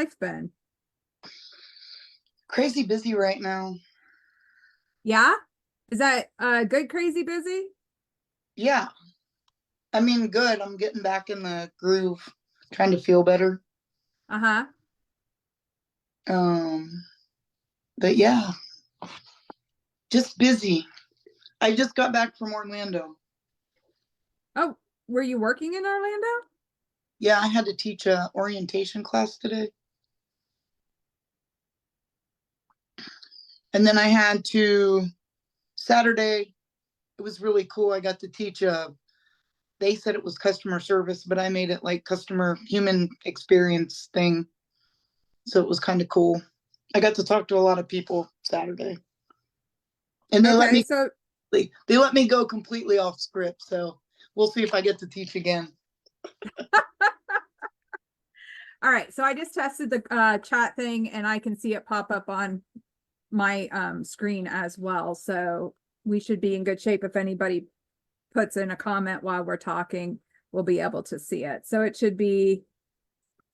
life been? Crazy busy right now. Yeah? Is that good, crazy busy? Yeah, I mean, good. I'm getting back in the groove, trying to feel better. Uh-huh. Um, but yeah, just busy. I just got back from Orlando. Oh, were you working in Orlando? Yeah, I had to teach a orientation class today. And then I had to Saturday, it was really cool. I got to teach they said it was customer service, but I made it like customer human experience thing. So it was kind of cool. I got to talk to a lot of people Saturday. And Okay, so they let me go completely off script. So we'll see if I get to teach again. all right, so I just tested the chat thing and I can see it pop up on my screen as well. So we should be in good shape. If anybody puts in a comment while we're talking, we'll be able to see it. So it should be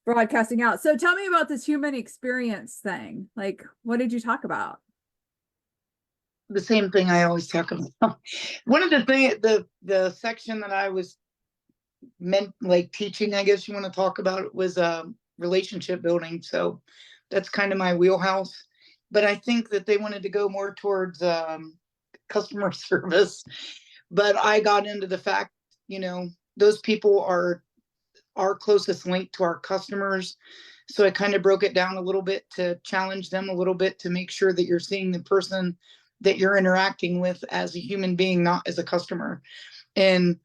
broadcasting out. So tell me about this human experience thing. Like, what did you talk about? The same thing I always talk about. One of the things, the section that I was meant like teaching, I guess you want to talk about, was relationship building. So that's kind of my wheelhouse. But I think that they wanted to go more towards customer service. But I got into the fact, those people are our closest link to our customers. So I kind of broke it down a little bit to challenge them a little bit to make sure that you're seeing the person that you're interacting with as a human being, not as a customer. And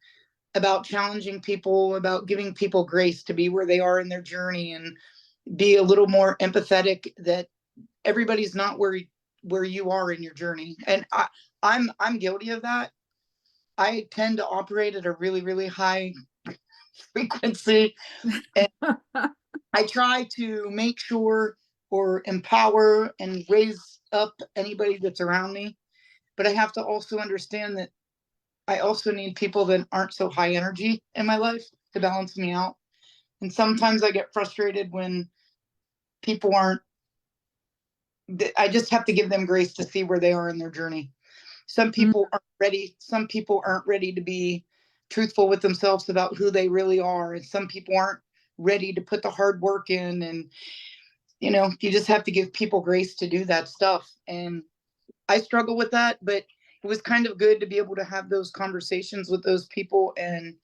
about challenging people, about giving people grace to be where they are in their journey and be a little more empathetic that everybody's not where you are in your journey. And I'm guilty of that. I tend to operate at a really, really high frequency. And I try to make sure or empower and raise up anybody that's around me. But I have to also understand that I also need people that aren't so high energy in my life to balance me out. And sometimes I get frustrated when people aren't, I just have to give them grace to see where they are in their journey. Some people aren't ready. Some people aren't ready to be truthful with themselves about who they really are. And some people aren't ready to put the hard work in. And, you just have to give people grace to do that stuff. And I struggle with that, but it was kind of good to be able to have those conversations with those people and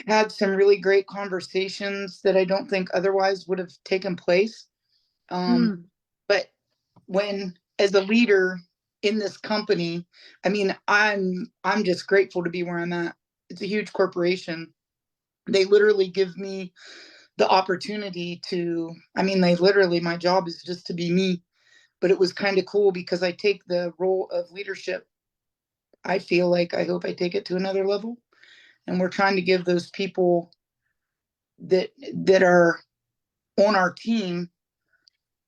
had some really great conversations that I don't think otherwise would have taken place. Mm. But when, as a leader in this company, I mean, I'm just grateful to be where I'm at. It's a huge corporation. They literally give me the opportunity to, I mean, my job is just to be me. But it was kind of cool because I take the role of leadership. I feel like I hope I take it to another level. And we're trying to give those people that are on our team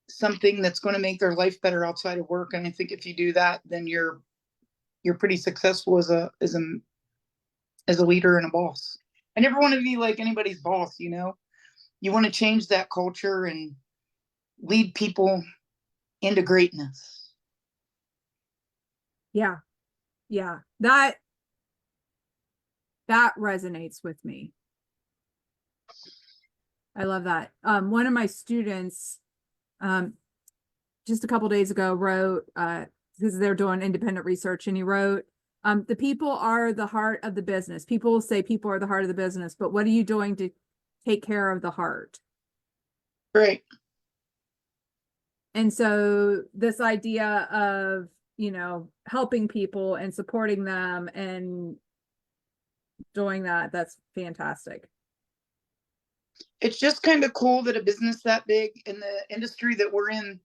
something that's going to make their life better outside of work. And I think if you do that, then you're pretty successful as a leader and a boss. I never want to be like anybody's boss. You want to change that culture and lead people into greatness. Yeah. Yeah. That resonates with me. I love that. One of my students, just a couple days ago wrote, because they're doing independent research, and he wrote, the people are the heart of the business. People say people are the heart of the business, but what are you doing to take care of the heart? Right. And so this idea of, helping people and supporting them and doing that's fantastic. It's just kind of cool that a business that big in the industry that we're in,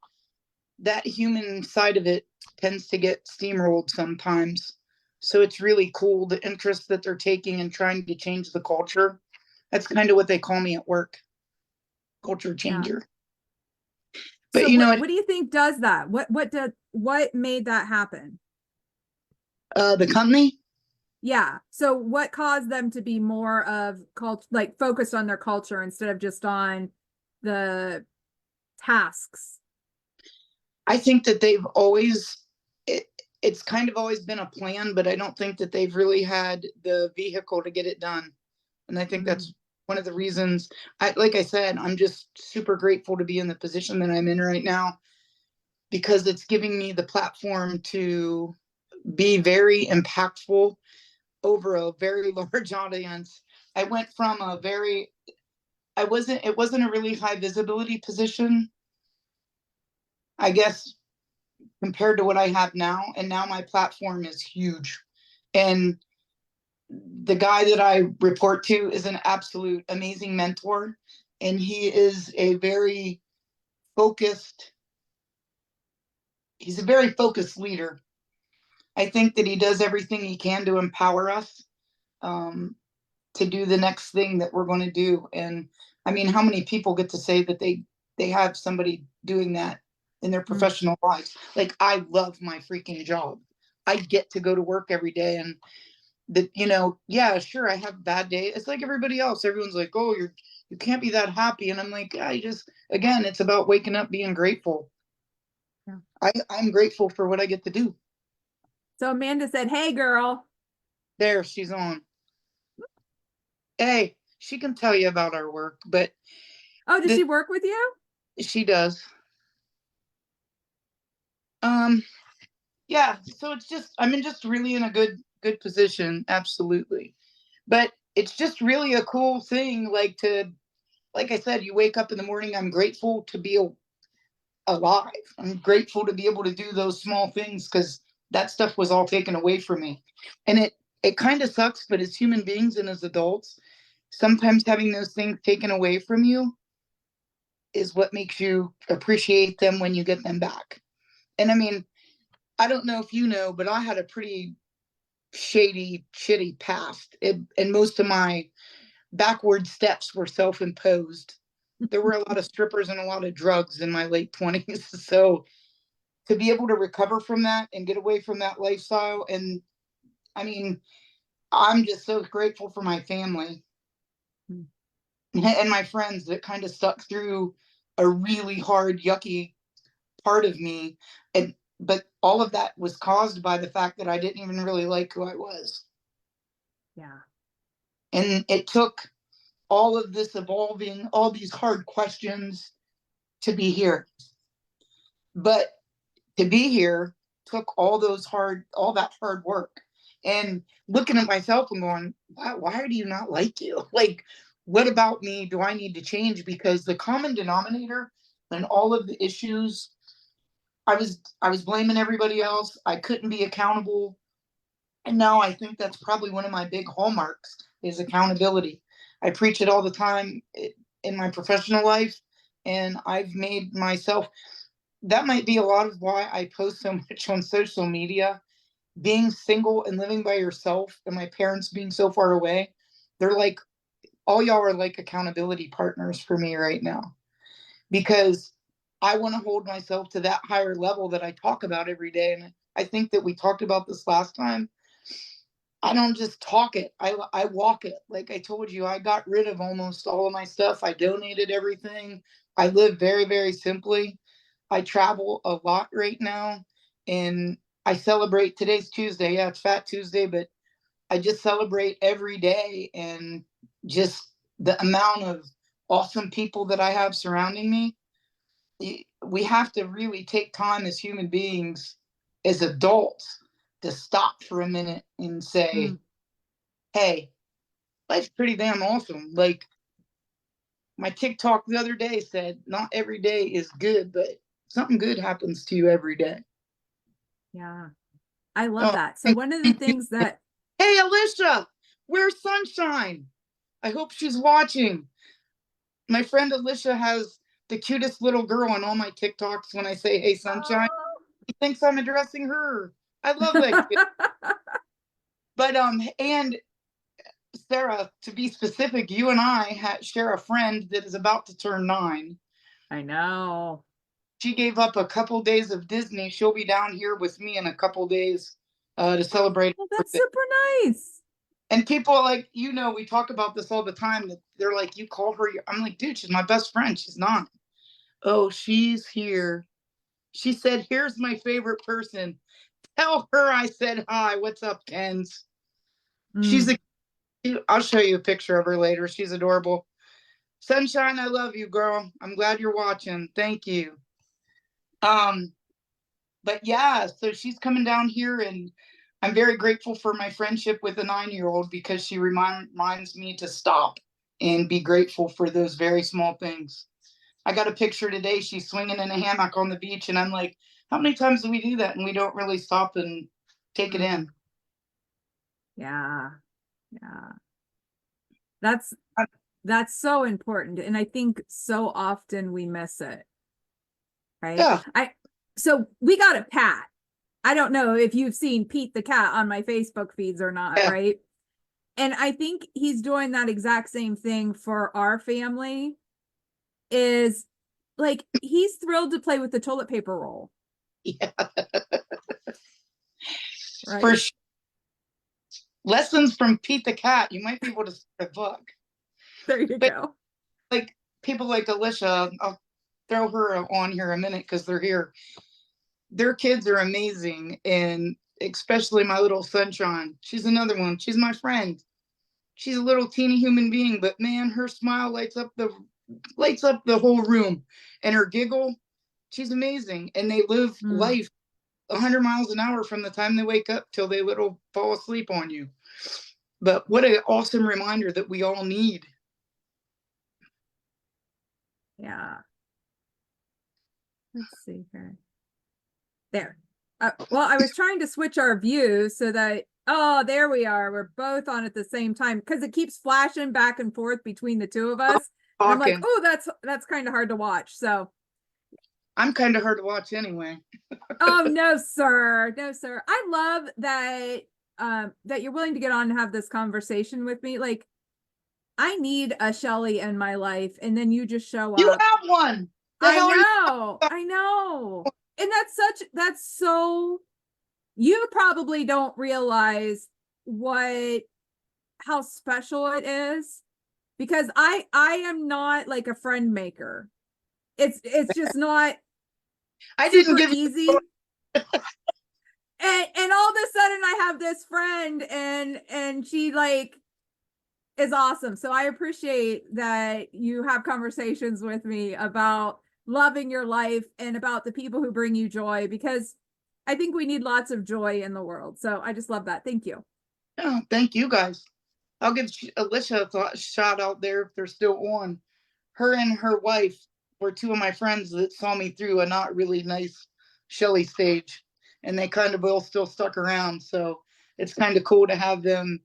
that human side of it tends to get steamrolled sometimes. So it's really cool the interest that they're taking and trying to change the culture. That's kind of what they call me at work, culture changer. Yeah. But so what do you think does that? What made that happen? The company. Yeah. So what caused them to be more of focused on their culture instead of just on the tasks? I think that they've always, it's kind of always been a plan, but I don't think that they've really had the vehicle to get it done. And I think that's one of the reasons, like I said, I'm just super grateful to be in the position that I'm in right now, because it's giving me the platform to be very impactful over a very large audience. I went from a very, it wasn't a really high visibility position, I guess, compared to what I have now. And now my platform is huge. And the guy that I report to is an absolute amazing mentor. And he is a very focused, he's a very focused leader. I think that he does everything he can to empower us, to do the next thing that we're going to do. And I mean, how many people get to say that they have somebody doing that in their professional lives? Like, I love my freaking job. I get to go to work every day, and that, you know, yeah, sure, I have bad days. It's like everybody else. Everyone's like, oh, you can't be that happy. And I'm like, I just, again, it's about waking up, being grateful. Yeah. I'm grateful for what I get to do. So Amanda said, hey, girl. There, she's on. Hey, she can tell you about our work, but Oh, does she work with you? she does. Yeah, so it's just, I'm in just really in a good position, absolutely. But it's just really a cool thing, like, to, like I said, you wake up in the morning, I'm grateful to be alive. I'm grateful to be able to do those small things, because that stuff was all taken away from me. And it kind of sucks, but as human beings and as adults, sometimes having those things taken away from you is what makes you appreciate them when you get them back. And I mean, I don't know if you know, but I had a pretty shitty past. And most of my backward steps were self-imposed. There were a lot of strippers and a lot of drugs in my late 20s. So to be able to recover from that and get away from that lifestyle, and I mean, I'm just so grateful for my family and my friends that kind of stuck through a really hard, yucky part of me. And but all of that was caused by the fact that I didn't even really like who I was. Yeah. And it took all of this evolving, all these hard questions to be here. But to be here took all that hard work. And looking at myself and going, why do you not like you? Like, what about me do I need to change? Because the common denominator and all of the issues, I was blaming everybody else. I couldn't be accountable. And now I think that's probably one of my big hallmarks is accountability. I preach it all the time in my professional life, and I've made myself, that might be a lot of why I post so much on social media. Being single and living by yourself, and my parents being so far away, they're like, all y'all are like accountability partners for me right now, because I want to hold myself to that higher level that I talk about every day. And I think that we talked about this last time. I don't just talk it. I walk it. Like I told you, I got rid of almost all of my stuff. I donated everything. I live very, very simply. I travel a lot right now, and I celebrate. Today's Tuesday. Yeah, it's Fat Tuesday, but I just celebrate every day, and just the amount of awesome people that I have surrounding me. We have to really take time as human beings, as adults, to stop for a minute and say, hey, life's pretty damn awesome. Like my TikTok the other day said, not every day is good, but something good happens to you every day. Yeah. I love Oh, that. So one of the things that, hey, Alicia, where's Sunshine? I hope she's watching. My friend Alicia has the cutest little girl on all my TikToks. When I say, hey, Sunshine, he thinks I'm addressing her. I love that kid. But, and Sarah, to be specific, you and I share a friend that is about to turn 9. I know. She gave up a couple days of Disney. She'll be down here with me in a couple days to celebrate. Well, that's super nice. And people are like, you know, we talk about this all the time. That they're like, you call her. I'm like, dude, she's my best friend. She's not. Oh, she's here. She said, here's my favorite person. Tell her I said hi. What's up, Kens? She's Mm. a I'll show you a picture of her later. She's adorable. Sunshine, I love you, girl. I'm glad you're watching. Thank you. Um, but yeah, so she's coming down here, and I'm very grateful for my friendship with a 9-year-old because she reminds me to stop and be grateful for those very small things. I got a picture today. She's swinging in a hammock on the beach, and I'm like, how many times do we do that and we don't really stop and take it in? Yeah. Yeah. That's so important. And I think so often we miss it. Right. Yeah, So we got a cat. I don't know if you've seen Pete the cat on my Facebook feeds or not, yeah, right? And I think he's doing that exact same thing for our family. Is like he's thrilled to play with the toilet paper roll. yeah. For Right. sure. Lessons from Pete the cat. You might be able to start a book. There you But go. like people like Alicia, I'll throw her on here a minute because they're here. Their kids are amazing, and especially my little sunshine. She's another one. She's my friend. She's a little teeny human being, but man, her smile lights up the whole room, and her giggle. She's amazing, and they live Mm, life 100 miles an hour from the time they wake up till they little fall asleep on you. But what an awesome reminder that we all need. yeah. Let's see here. There. Well, I was trying to switch our view so that, oh, there we are. We're both on at the same time because it keeps flashing back and forth between the two of us. And I'm like, Talking. oh, that's kind of hard to watch. So, I'm kind of hard to watch anyway. oh no, sir. No, sir. I love that that you're willing to get on and have this conversation with me. Like, I need a Shelley in my life, and then you just show You up. have one. The I hell are you? know. I know. And that's so you probably don't realize what how special it is because I am not like a friend maker. It's just not I didn't super give you. easy. And all of a sudden I have this friend and she like is awesome. So I appreciate that you have conversations with me about loving your life and about the people who bring you joy because I think we need lots of joy in the world. So I just love that. Thank you. Oh, thank you guys. I'll give Alicia a shout out there if they're still on. Her and her wife were two of my friends that saw me through a not really nice Shelley stage, and they kind of both still stuck around. So it's kind of cool to have them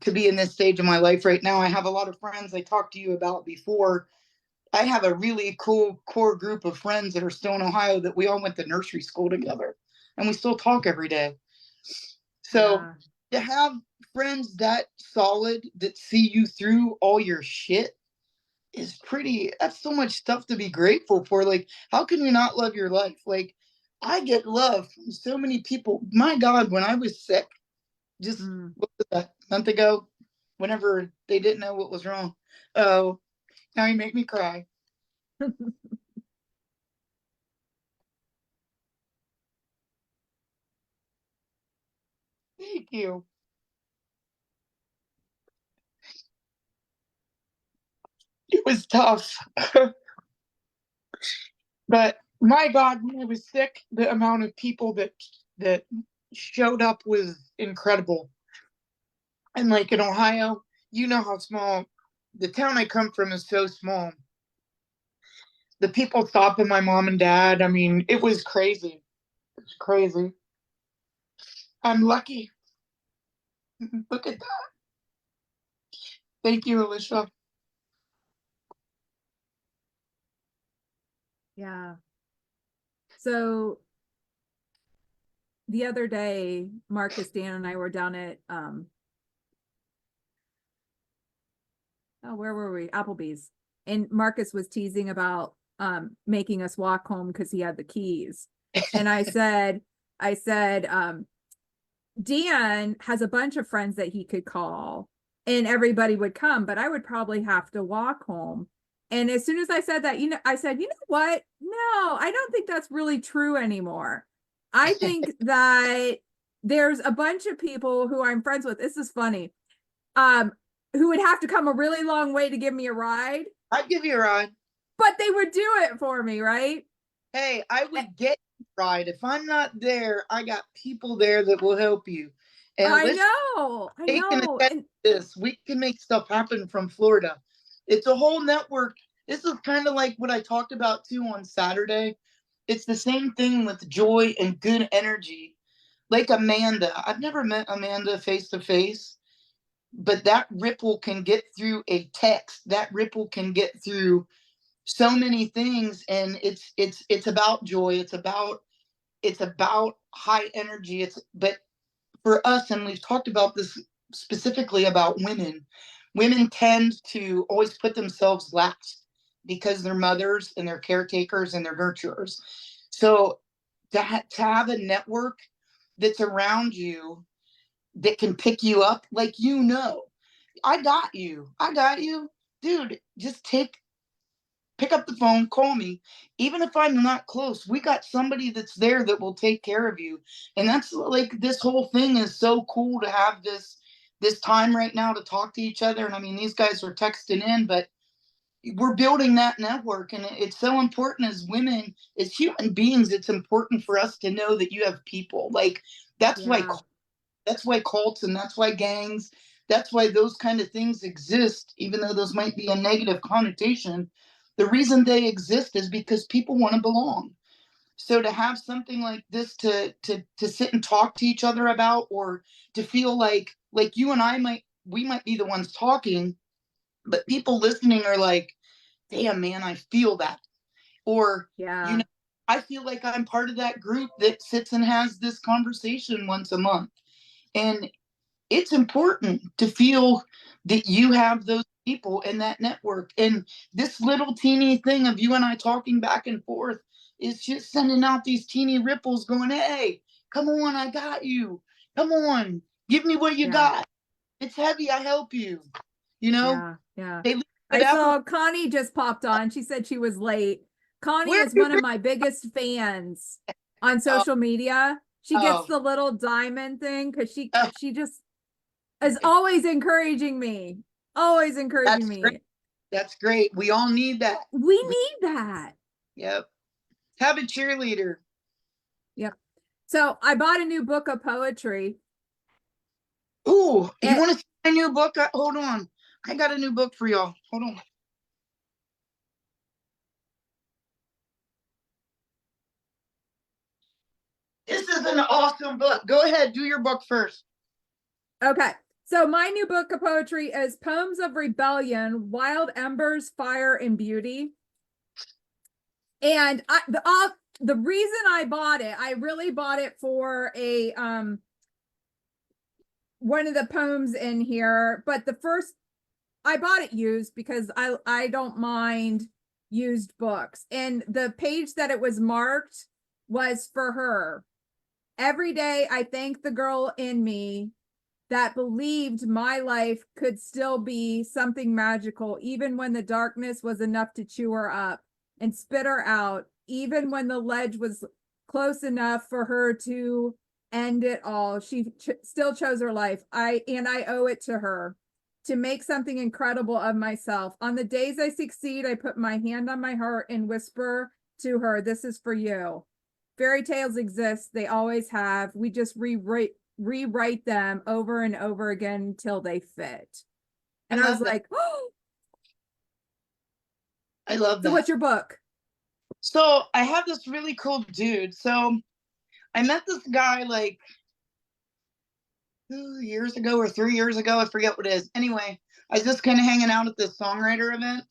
to be in this stage of my life right now. I have a lot of friends I talked to you about before. I have a really cool core group of friends that are still in Ohio that we all went to nursery school together, and we still talk every day. So Yeah. to have friends that solid that see you through all your shit is pretty, that's so much stuff to be grateful for. Like, how can you not love your life? Like, I get love from so many people. My God, when I was sick, just Mm. what was that, a month ago, whenever they didn't know what was wrong. Oh, now you make me cry. Thank you. It was tough. But my God, when I was sick, the amount of people that showed up was incredible. And like in Ohio, you know how small the town I come from is so small. The people stopping my mom and dad, I mean, it was crazy. It's crazy. I'm lucky. Look at that. Thank you, Alicia. Yeah. So the other day, Marcus, Dan, and I were down at oh, where were we? Applebee's. And Marcus was teasing about making us walk home because he had the keys. And I said, Dan has a bunch of friends that he could call and everybody would come, but I would probably have to walk home. And as soon as I said that, I said, you know what? No, I don't think that's really true anymore. I think that there's a bunch of people who I'm friends with. This is funny. Um, who would have to come a really long way to give me a ride, I'd give you a ride. but they would do it for me, right? Hey, I would get you a ride. If I'm not there, I got people there that will help you. And I listen, know, I they can know. attest And to this. We can make stuff happen from Florida. It's a whole network. This is kind of like what I talked about too on Saturday. It's the same thing with joy and good energy. Like Amanda. I've never met Amanda face to face, but that ripple can get through a text. That ripple can get through so many things, and it's about joy. It's about high energy. It's but for us, and we've talked about this specifically about women. Women tend to always put themselves last because they're mothers and they're caretakers and they're nurturers. So to have a network that's around you that can pick you up, like, I got you, dude. Just pick up the phone, call me. Even if I'm not close, we got somebody that's there that will take care of you. And that's like this whole thing is so cool to have this time right now to talk to each other. And I mean, these guys are texting in, but we're building that network. And it's so important as women, as human beings, it's important for us to know that you have people. Like that's why yeah, that's why cults and that's why gangs, that's why those kind of things exist, even though those might be a negative connotation. The reason they exist is because people want to belong. So to have something like this to sit and talk to each other about, or to feel like you and I might be the ones talking, but people listening are like, damn man, I feel that. Or, you yeah, know, I feel like I'm part of that group that sits and has this conversation once a month. And it's important to feel that you have those people in that network. And this little teeny thing of you and I talking back and forth is just sending out these teeny ripples going, hey, come on, I got you. Come on, give me what you yeah, got. It's heavy, I help you. You know, yeah, yeah. they leave it I ever. saw Connie just popped on. She said she was late. Connie Where have is you one of been? my biggest fans on Oh, social media. She gets oh, the little diamond thing because she just is always encouraging me. Always encouraging that's great. me. That's great. We all need that. We need that. Yep. Have a cheerleader. Yep. So I bought a new book of poetry. Ooh, you It, want to see my new book? Hold on. I got a new book for y'all. Hold on. This is an awesome book. Go ahead, do your book first. okay. So my new book of poetry is Poems of Rebellion, Wild Embers, Fire, and Beauty. And the reason I bought it, I really bought it for a one of the poems in here, but the first I bought it used because I don't mind used books. And the page that it was marked was for her. Every day I thank the girl in me that believed my life could still be something magical, even when the darkness was enough to chew her up and spit her out, even when the ledge was close enough for her to end it all. She still chose her life. I owe it to her to make something incredible of myself. On the days I succeed, I put my hand on my heart and whisper to her, this is for you. Fairy tales exist. They always have. We just rewrite them over and over again until they fit. I And I was love that. like, oh, I love so that. what's your book? So I have this really cool dude. So I met this guy like 2 years ago or 3 years ago. I forget what it is. Anyway, I was just kind of hanging out at this songwriter event.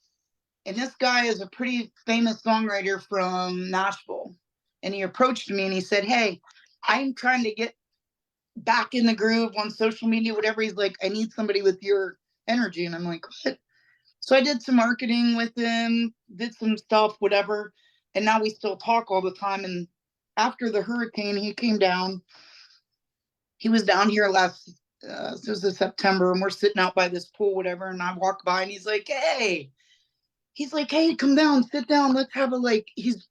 And this guy is a pretty famous songwriter from Nashville. And he approached me and he said, hey, I'm trying to get back in the groove on social media, whatever. He's like, I need somebody with your energy. And I'm like, what? So I did some marketing with him, did some stuff, whatever. And now we still talk all the time. And after the hurricane, he came down. He was down here this was in September, and we're sitting out by this pool, whatever. And I walk by and he's like, hey, he's like, hey, come down, sit down, let's have a like. He's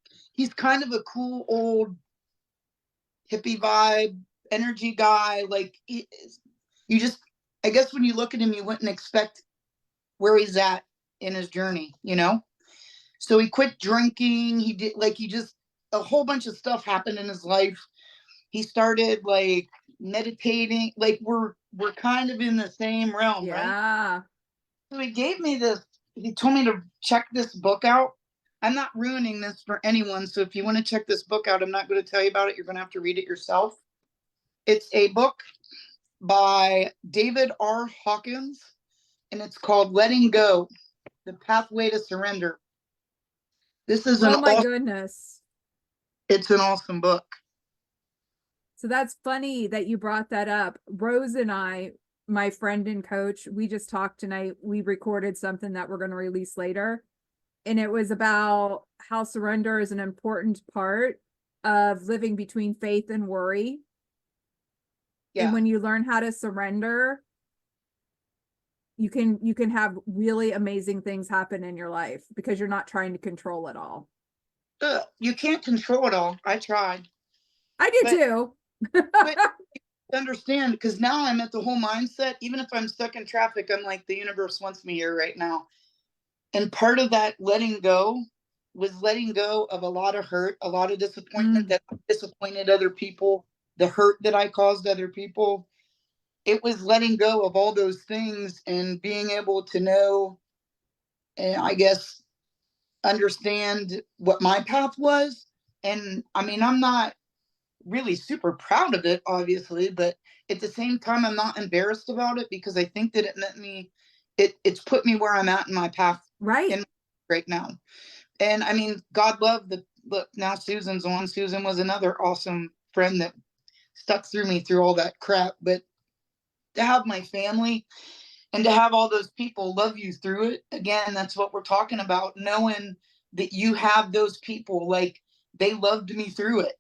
kind of a cool old hippie vibe, energy guy. Like you just, I guess when you look at him, you wouldn't expect where he's at in his journey, you know? So he quit drinking. He did like, he just, a whole bunch of stuff happened in his life. He started like meditating, like we're kind of in the same realm, right? Yeah. So he gave me this, he told me to check this book out. I'm not ruining this for anyone. So if you want to check this book out, I'm not going to tell you about it. You're going to have to read it yourself. It's a book by David R. Hawkins, and it's called Letting Go, The Pathway to Surrender. This is Oh my goodness. it's an awesome book. So that's funny that you brought that up. Rose and I, my friend and coach, we just talked tonight. We recorded something that we're going to release later. And it was about how surrender is an important part of living between faith and worry. Yeah. And when you learn how to surrender, you can have really amazing things happen in your life because you're not trying to control it all. You can't control it all. I tried. I did too. But understand, because now I'm at the whole mindset, even if I'm stuck in traffic, I'm like, the universe wants me here right now. And part of that letting go was letting go of a lot of hurt, a lot of disappointment that I disappointed other people, the hurt that I caused other people. It was letting go of all those things and being able to know, and I guess understand what my path was. And I mean, I'm not really super proud of it, obviously, but at the same time, I'm not embarrassed about it because I think that it meant me, it's put me where I'm at in my path Right. right now. And I mean, God love the look. Now Susan's on. Susan was another awesome friend that stuck through me through all that crap. But to have my family and to have all those people love you through it, again, that's what we're talking about. Knowing that you have those people, like they loved me through it,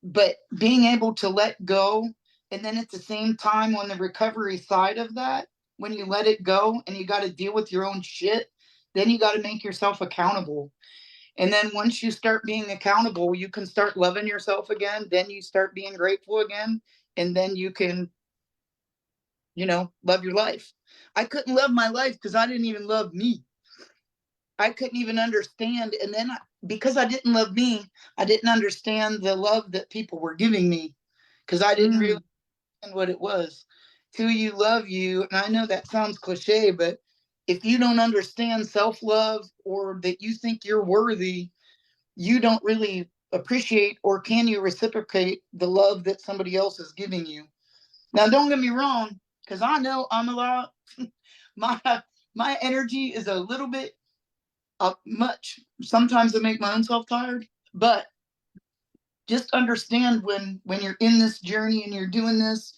but being able to let go. And then at the same time, on the recovery side of that, when you let it go and you got to deal with your own shit, then you got to make yourself accountable. And then once you start being accountable, you can start loving yourself again. Then you start being grateful again. And then you can, love your life. I couldn't love my life because I didn't even love me. I couldn't even understand. And then because I didn't love me, I didn't understand the love that people were giving me because I didn't really understand what it was. Till you love you. And I know that sounds cliche, but if you don't understand self-love or that you think you're worthy, you don't really appreciate or can you reciprocate the love that somebody else is giving you. Now, don't get me wrong, because I know I'm a lot, my my energy is a little bit much. Sometimes I make my own self tired, but just understand when you're in this journey and you're doing this,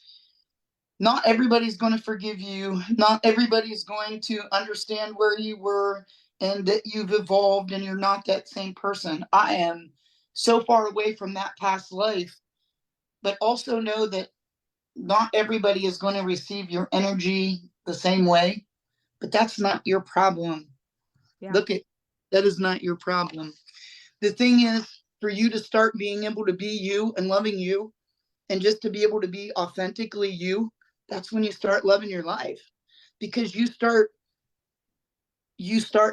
not everybody's going to forgive you. Not everybody's going to understand where you were and that you've evolved and you're not that same person. I am so far away from that past life, but also know that not everybody is going to receive your energy the same way, but that's not your problem. Yeah. Look at that is not your problem. The thing is for you to start being able to be you and loving you and just to be able to be authentically you, that's when you start loving your life because you start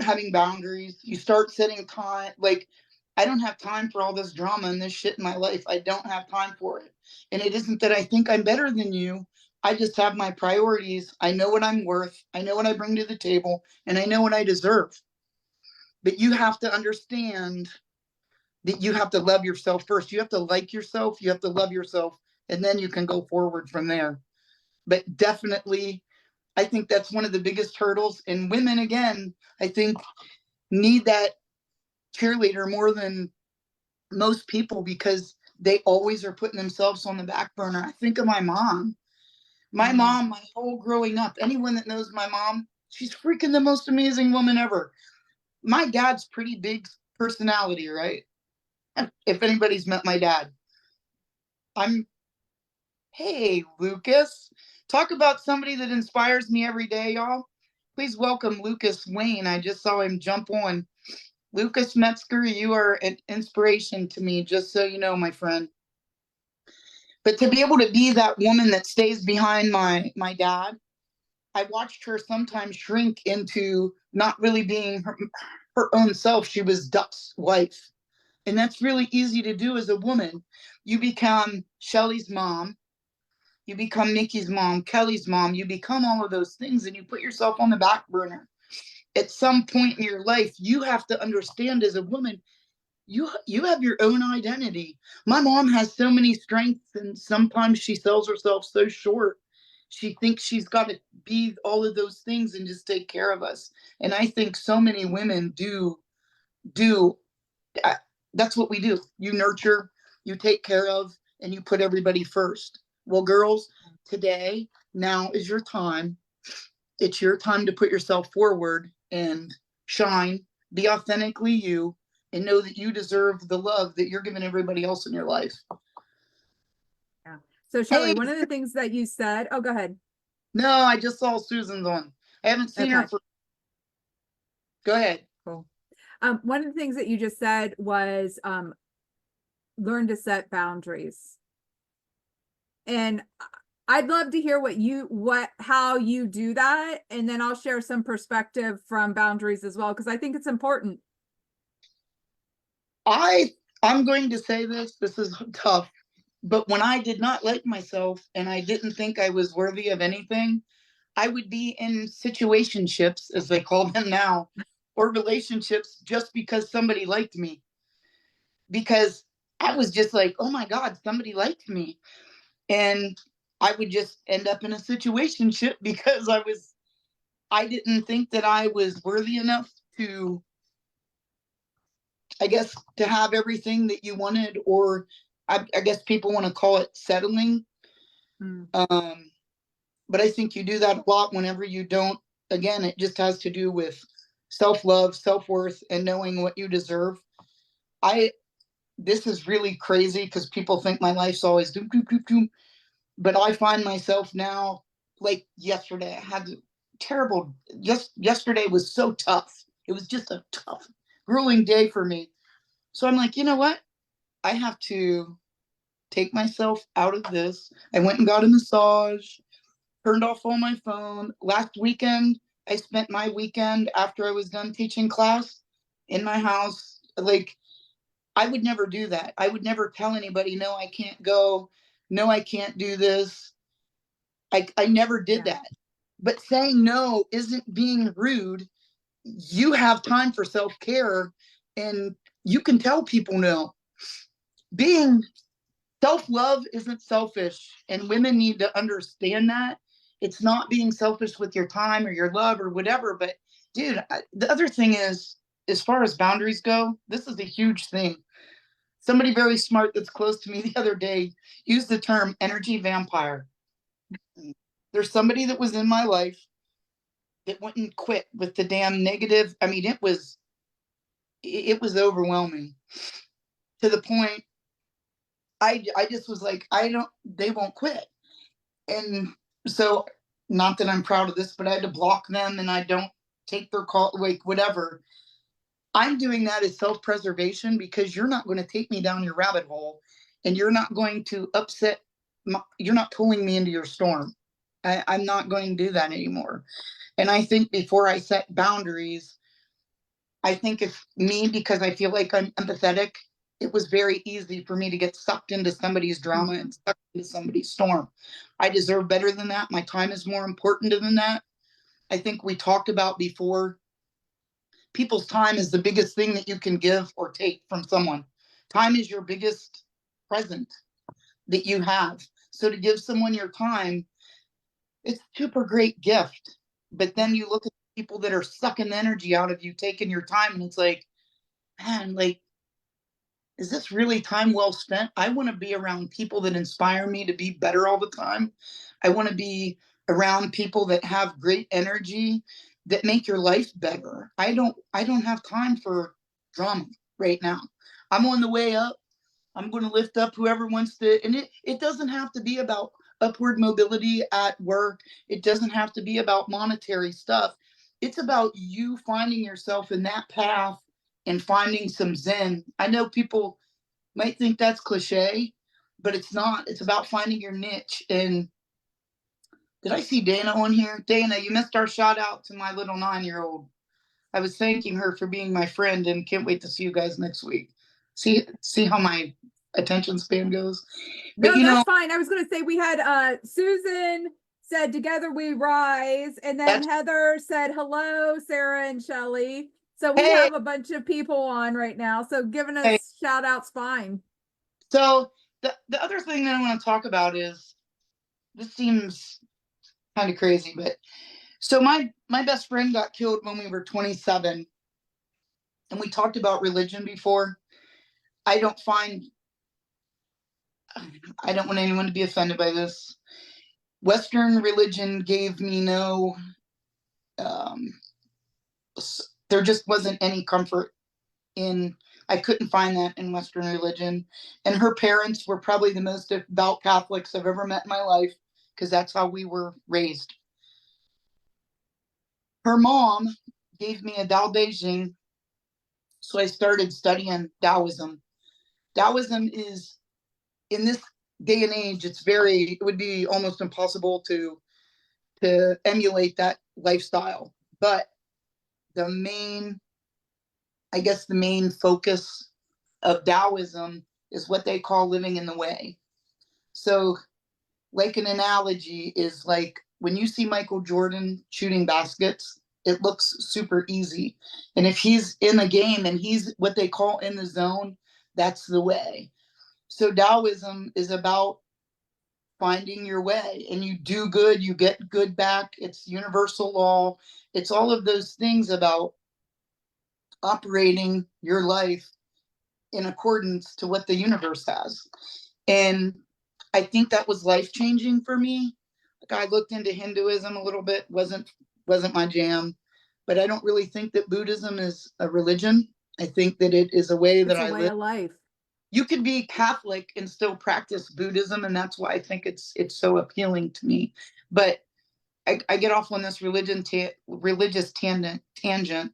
having boundaries, you start setting time. Like, I don't have time for all this drama and this shit in my life. I don't have time for it. And it isn't that I think I'm better than you. I just have my priorities. I know what I'm worth. I know what I bring to the table and I know what I deserve. But you have to understand that you have to love yourself first. You have to like yourself. You have to love yourself. And then you can go forward from there. But definitely, I think that's one of the biggest hurdles. And women, again, I think need that cheerleader more than most people because they always are putting themselves on the back burner. I think of my mom. My mom, my whole growing up, anyone that knows my mom, she's freaking the most amazing woman ever. My dad's pretty big personality, right? If anybody's met my dad, I'm, hey, Lucas, talk about somebody that inspires me every day, y'all. Please welcome Lucas Wayne. I just saw him jump on. Lucas Metzger, you are an inspiration to me, just so you know, my friend. But to be able to be that woman that stays behind my dad, I watched her sometimes shrink into not really being her own self. She was Duck's wife. And that's really easy to do as a woman. You become Shelley's mom, you become Nikki's mom, Kelly's mom, you become all of those things and you put yourself on the back burner. At some point in your life, you have to understand as a woman, you have your own identity. My mom has so many strengths and sometimes she sells herself so short. She thinks she's got to be all of those things and just take care of us. And I think so many women do I, that's what we do. You nurture, you take care of, and you put everybody first. Well, girls, today, now is your time. It's your time to put yourself forward and shine, be authentically you, and know that you deserve the love that you're giving everybody else in your life. Yeah. So Shelley, Hey, one of the things that you said, oh, go ahead. no, I just saw Susan's on. I haven't seen her Okay, for. Go ahead. cool. One of the things that you just said was learn to set boundaries. And I'd love to hear how you do that. And then I'll share some perspective from boundaries as well, because I think it's important. I'm going to say this. This is tough. But when I did not like myself and I didn't think I was worthy of anything, I would be in situationships, as they call them now, or relationships just because somebody liked me. Because I was just like, oh my God, somebody liked me. And I would just end up in a situationship because I didn't think that I was worthy enough to, I guess, to have everything that you wanted, or I guess people want to call it settling. Mm. But I think you do that a lot whenever you don't. Again, it just has to do with self-love, self-worth, and knowing what you deserve. I This is really crazy because people think my life's always doom, doom, doom, doom. But I find myself now, like yesterday, I had terrible, just yesterday was so tough. It was just a tough, grueling day for me. So I'm like, you know what? I have to take myself out of this. I went and got a massage, turned off all my phone. Last weekend, I spent my weekend after I was done teaching class in my house. Like, I would never do that. I would never tell anybody, no, I can't go. No, I can't do this. I never did Yeah. that. But saying no isn't being rude. You have time for self care and you can tell people no. Being self love isn't selfish, and women need to understand that. It's not being selfish with your time or your love or whatever. But, dude, the other thing is, as far as boundaries go, this is a huge thing. Somebody very smart that's close to me the other day used the term energy vampire. There's somebody that was in my life that wouldn't quit with the damn negative. I mean, it was overwhelming to the point I just was like, they won't quit. And so, not that I'm proud of this, but I had to block them and I don't take their call, like whatever. I'm doing that as self-preservation because you're not going to take me down your rabbit hole and you're not going to you're not pulling me into your storm. I'm not going to do that anymore. And I think before I set boundaries, I think it's me because I feel like I'm empathetic. It was very easy for me to get sucked into somebody's drama Mhm. and sucked into somebody's storm. I deserve better than that. My time is more important than that. I think we talked about before, people's time is the biggest thing that you can give or take from someone. Time is your biggest present that you have. So to give someone your time, it's a super great gift. But then Yeah. you look at people that are sucking the energy out of you, taking your time, and it's like, man, like, is this really time well spent? I want to be around people that inspire me to be better all the time. I want to be around people that have great energy that make your life better. I don't have time for drama right now. I'm on the way up. I'm going to lift up whoever wants to, and it doesn't have to be about upward mobility at work. It doesn't have to be about monetary stuff. it's about you finding yourself in that path and finding some zen. I know people might think that's cliche, but it's not. It's about finding your niche. And did I see Dana on here? Dana, you missed our shout out to my little 9-year-old. I was thanking her for being my friend and can't wait to see you guys next week. See how my attention span goes. But No, that's fine. I was going to say we had Susan said together we rise, and then Heather said hello, Sarah and Shelley. So we have a bunch of people on right now. So giving us shout outs fine. So the other thing that I want to talk about is, this seems kind of crazy, but so my best friend got killed when we were 27, and we talked about religion before. I don't want anyone to be offended by this. Western religion gave me no, there just wasn't any comfort in, I couldn't find that in Western religion. And her parents were probably the most devout Catholics I've ever met in my life, because that's how we were raised. Her mom gave me a Tao Te Ching, so I started studying Taoism. Taoism is, in this day and age, it would be almost impossible to emulate that lifestyle. But the main focus of Taoism is what they call living in the way. So, like, an analogy is like when you see Michael Jordan shooting baskets, it looks super easy. And if he's in a game and he's what they call in the zone, that's the way. So Taoism is about finding your way, and you do good, you get good back. It's universal law. It's all of those things about operating your life in accordance to what the universe has. And I think that was life-changing for me. Like, I looked into Hinduism a little bit, wasn't my jam, but I don't really think that Buddhism is a religion. I think that it is a way that I live. It's a way of life. You could be Catholic and still practice Buddhism, and that's why I think it's so appealing to me. But I get off on this religious tangent,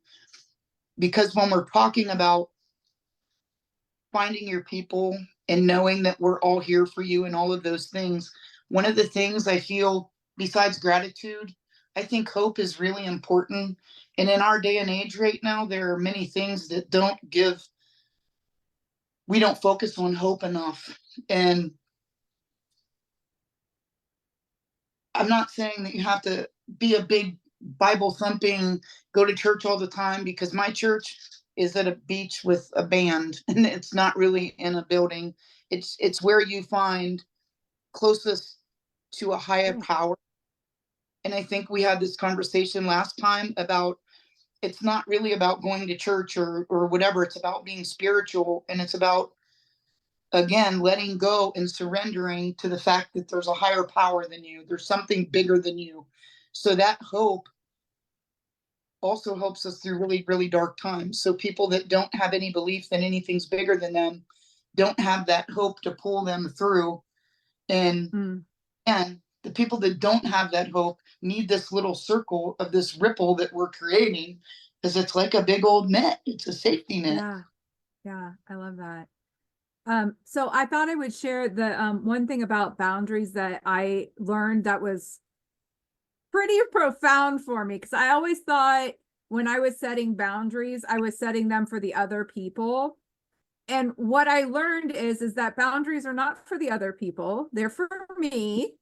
because when we're talking about finding your people and knowing that we're all here for you and all of those things, one of the things I feel, besides gratitude, I think hope is really important. And in our day and age right now, there are many things that we don't focus on hope enough. And I'm not saying that you have to be a big Bible thumping, go to church all the time, because my church is at a beach with a band, and it's not really in a building. It's where you find closest to a higher power. And I think we had this conversation last time about, it's not really about going to church or whatever. It's about being spiritual, and it's about, again, letting go and surrendering to the fact that there's a higher power than you. There's something bigger than you. So that hope also helps us through really, really dark times. So people that don't have any belief that anything's bigger than them don't have that hope to pull them through. And the people that don't have that hope need this little circle of this ripple that we're creating, because it's like a big old net. It's a safety net. Yeah, I love that. So I thought I would share the one thing about boundaries that I learned that was pretty profound for me, because I always thought when I was setting boundaries, I was setting them for the other people. And what I learned is that boundaries are not for the other people, they're for me.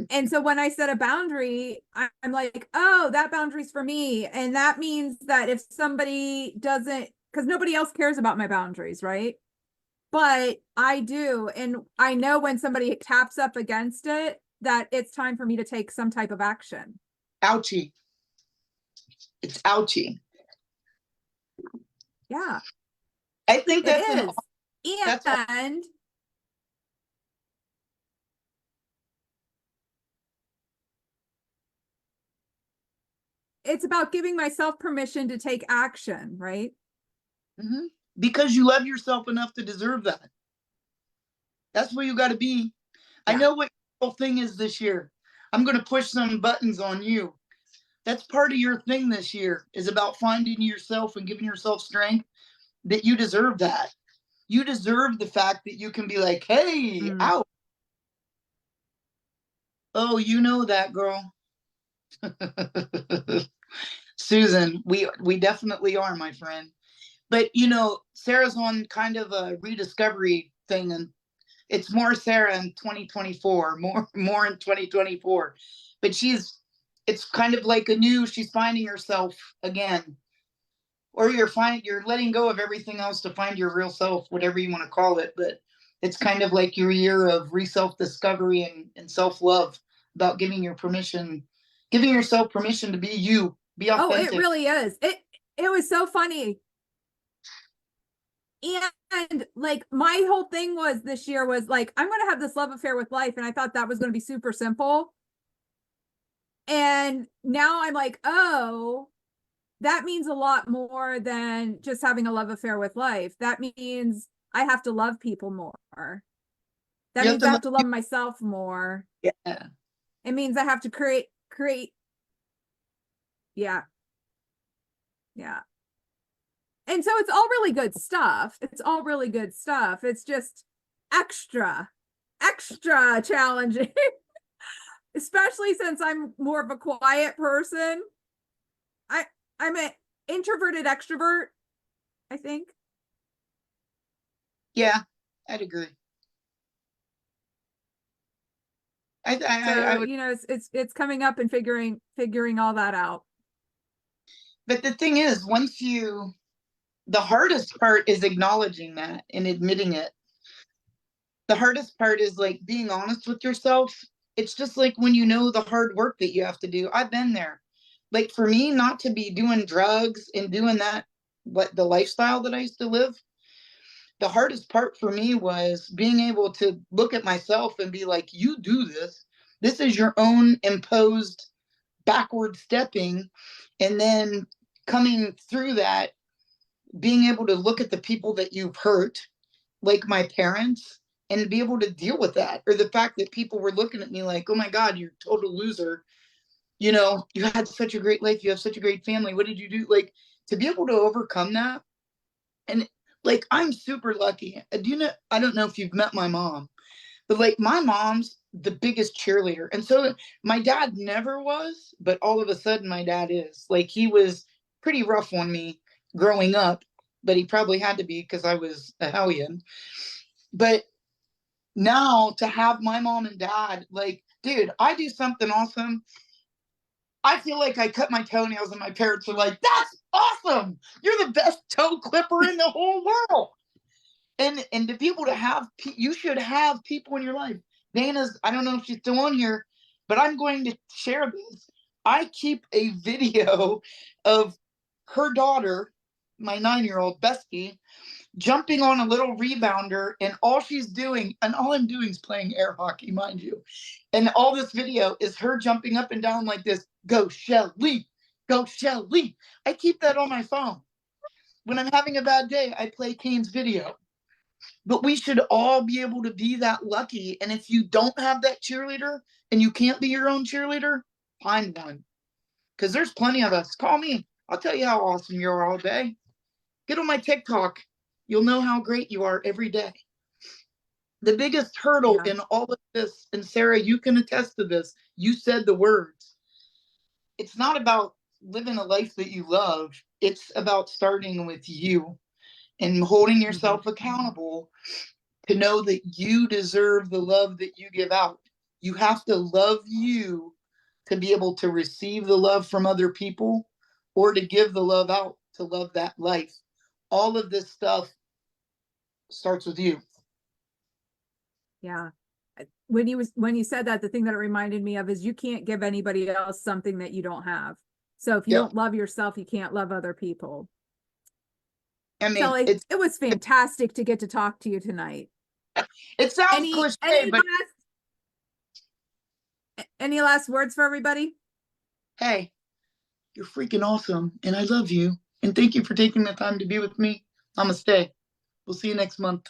And so when I set a boundary, I'm like, oh, that boundary's for me. And that means that if somebody doesn't, because nobody else cares about my boundaries, right? But I do. And I know when somebody taps up against it, that it's time for me to take some type of action. Ouchie. It's ouchie. Yeah. I think that's it is. And it's about giving myself permission to take action, right? Mm-hmm. Because you love yourself enough to deserve that. That's where you got to be. Yeah. I know what your whole thing is this year. I'm going to push some buttons on you. That's part of your thing this year, is about finding yourself and giving yourself strength, that you deserve that. You deserve the fact that you can be like, hey, Mm. out. Oh, you know that, girl. Susan, we definitely are, my friend. But you know, Sarah's on kind of a rediscovery thing, and it's more Sarah in 2024, more in 2024. But it's kind of like she's finding herself again. Or you're letting go of everything else to find your real self, whatever you want to call it. But it's kind of like your year of self-discovery and self-love, about giving yourself permission to be you, be Oh, it authentic. really is. It was so funny. And like my whole thing was this year was like, I'm going to have this love affair with life. And I thought that was going to be super simple. And now I'm like, oh, that means a lot more than just having a love affair with life. That means I have to love people more. That You have means to I love have to love myself more. Yeah. It means I have to create. Yeah. Yeah. And so it's all really good stuff. It's all really good stuff. It's just extra challenging, especially since I'm more of a quiet person. I'm an introverted extrovert, I think. Yeah, I'd agree. I So, would, it's coming up and figuring all that out. but the thing is, the hardest part is acknowledging that and admitting it. The hardest part is like being honest with yourself. It's just like when you know the hard work that you have to do. I've been there. Like for me, not to be doing drugs and doing that, what the lifestyle that I used to live, the hardest part for me was being able to look at myself and be like, you do this. This is your own imposed backward stepping. And then coming through that, being able to look at the people that you've hurt, like my parents, and be able to deal with that. Or the fact that people were looking at me like, oh my God, you're a total loser. You know, you had such a great life. You have such a great family. What did you do? Like, to be able to overcome that. And like, I'm super lucky. Do you know, I don't know if you've met my mom, but like my mom's the biggest cheerleader. And so my dad never was, but all of a sudden my dad is. Like he was pretty rough on me growing up, but he probably had to be because I was a hellion. But now to have my mom and dad, like, dude, I do something awesome. I feel like I cut my toenails and my parents are like, that's awesome. You're the best toe clipper in the whole world. And to be able to have, you should have people in your life. Dana's, I don't know if she's still on here, but I'm going to share this. I keep a video of her daughter, my 9-year-old Bestie, jumping on a little rebounder, and all she's doing, and all I'm doing is playing air hockey, mind you. And all this video is her jumping up and down like this. Go Shelley, go Shelley. I keep that on my phone. When I'm having a bad day, I play Kane's video. But we should all be able to be that lucky. And if you don't have that cheerleader and you can't be your own cheerleader, find one. Because there's plenty of us. Call me. I'll tell you how awesome you are all day. Get on my TikTok. You'll know how great you are every day. The biggest hurdle Yeah. in all of this, and Sarah, you can attest to this, you said the words. It's not about living a life that you love. It's about starting with you and holding yourself accountable to know that you deserve the love that you give out. You have to love you to be able to receive the love from other people, or to give the love out to love that life. All of this stuff starts with you. Yeah. When you said that, the thing that it reminded me of is you can't give anybody else something that you don't have. So if you Yep. don't love yourself, you can't love other people. I mean, Shelley, it was fantastic to get to talk to you tonight. it sounds Any cliche, but any last words for everybody? hey, you're freaking awesome, and I love you. And thank you for taking the time to be with me. Namaste. We'll see you next month.